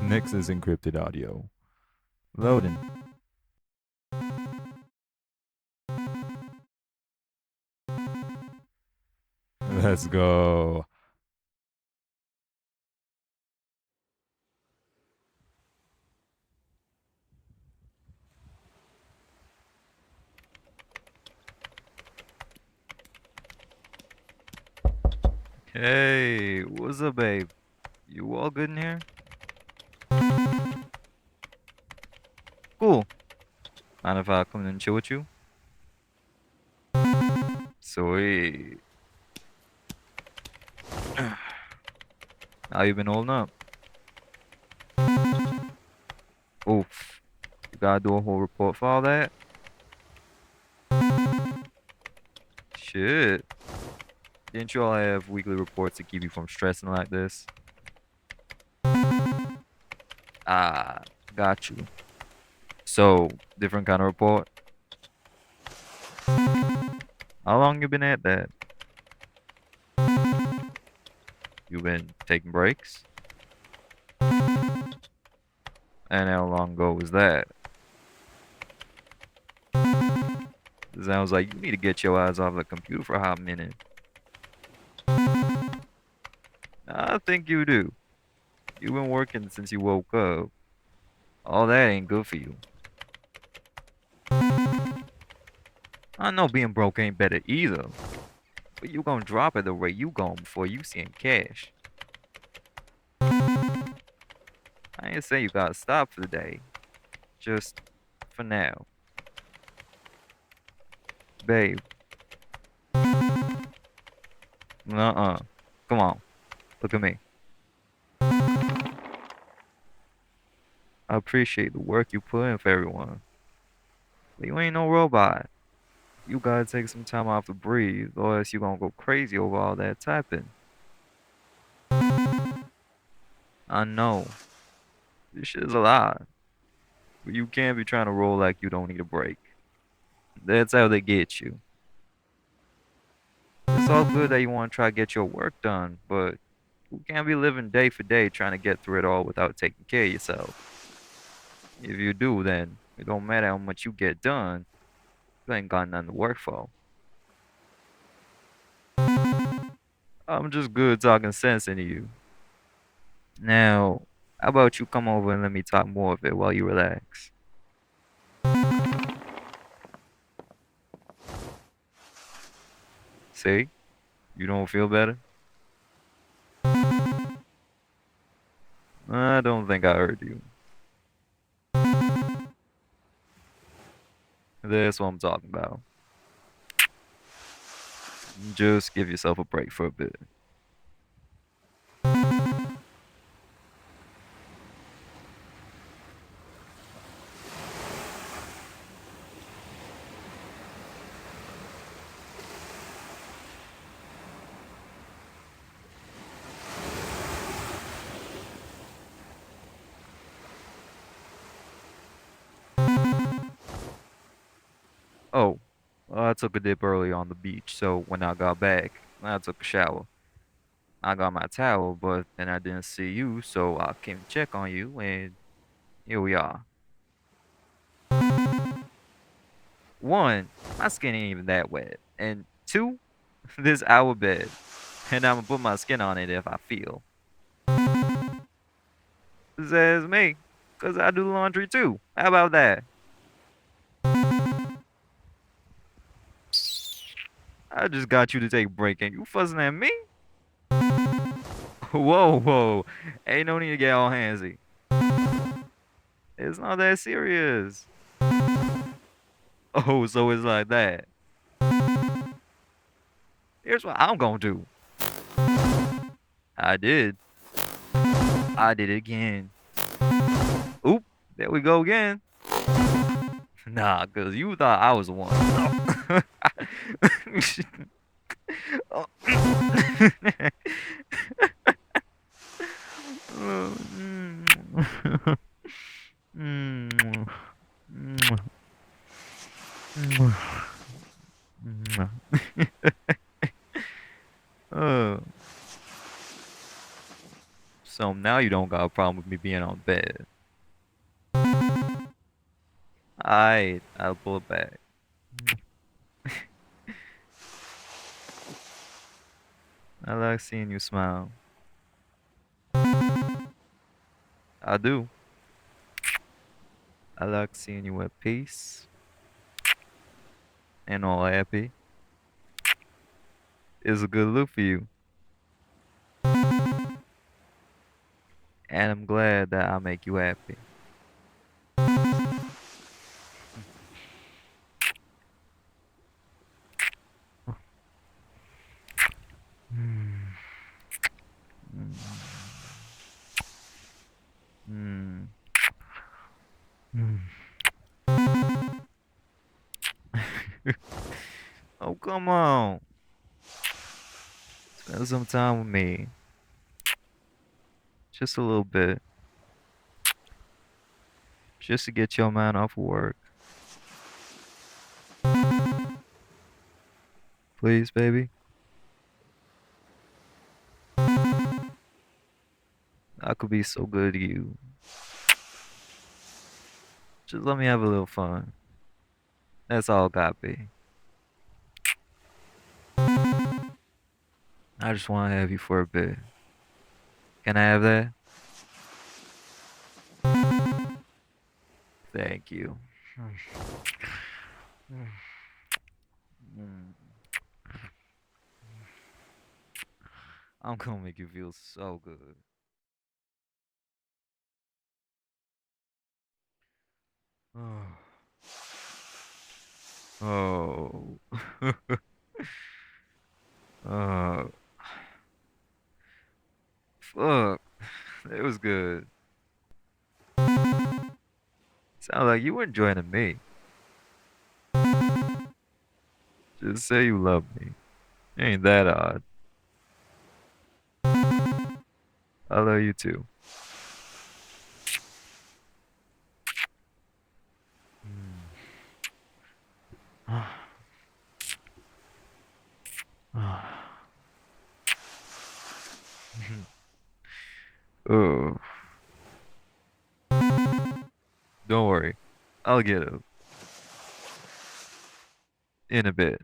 Next is encrypted audio. Loading. Let's go. Hey, what's up, babe? You all good in here? Cool. Mind if I come in and chill with you? Sweet. How you been holding up? Oof. You gotta do a whole report for all that? Shit. Didn't you all have weekly reports to keep you from stressing like this? Ah, got you. So, different kind of report? How long you been at that? You been taking breaks? And how long ago was that? Sounds like you need to get your eyes off the computer for a hot minute. I think you do. You've been working since you woke up. All that ain't good for you. I know being broke ain't better either, but you gonna drop at the rate you going before you seeing cash. I ain't saying you gotta stop for the day. Just for now. Babe, nuh-uh. Come on, look at me. I appreciate the work you put in for everyone, but you ain't no robot. You gotta take some time off to breathe, or else you gonna go crazy over all that typing. I know, this shit is a lot, but you can't be trying to roll like you don't need a break. That's how they get you. It's all good that you want to try to get your work done, but you can't be living day for day trying to get through it all without taking care of yourself. If you do, then it don't matter how much you get done, you ain't got nothing to work for. I'm just good talking sense into you. Now, how about you come over and let me talk more of it while you relax? See? You don't feel better? I don't think I heard you. That's what I'm talking about. Just give yourself a break for a bit. Oh, I took a dip early on the beach, so when I got back, I took a shower. I got my towel, but then I didn't see you, so I came to check on you, and here we are. One, my skin ain't even that wet, and two, this our bed, and I'm gonna put my skin on it if I feel. Says me, 'cause I do laundry too. How about that? I just got you to take a break, and you fussing at me? Whoa, whoa, ain't no need to get all handsy. It's not that serious. Oh, so it's like that. Here's what I'm gonna do. I did. I did it again. Oop, there we go again. Nah, cause you thought I was the one. So now you don't got a problem with me being on bed. I'll pull it back. I like seeing you smile. I do. I like seeing you at peace and all happy. It's a good look for you. And I'm glad that I make you happy. Mm, mm, mm. Oh, come on. Spend some time with me. Just a little bit. Just to get your mind off of work. Please, baby. I could be so good to you. Just let me have a little fun. That's all got be. I just want to have you for a bit. Can I have that? Thank you. Mm. I'm gonna make you feel so good. Oh. Oh. Fuck. It was good. Sound like you weren't joining me. Just say you love me. Ain't that odd. I love you too. Oh, don't worry. I'll get it in a bit.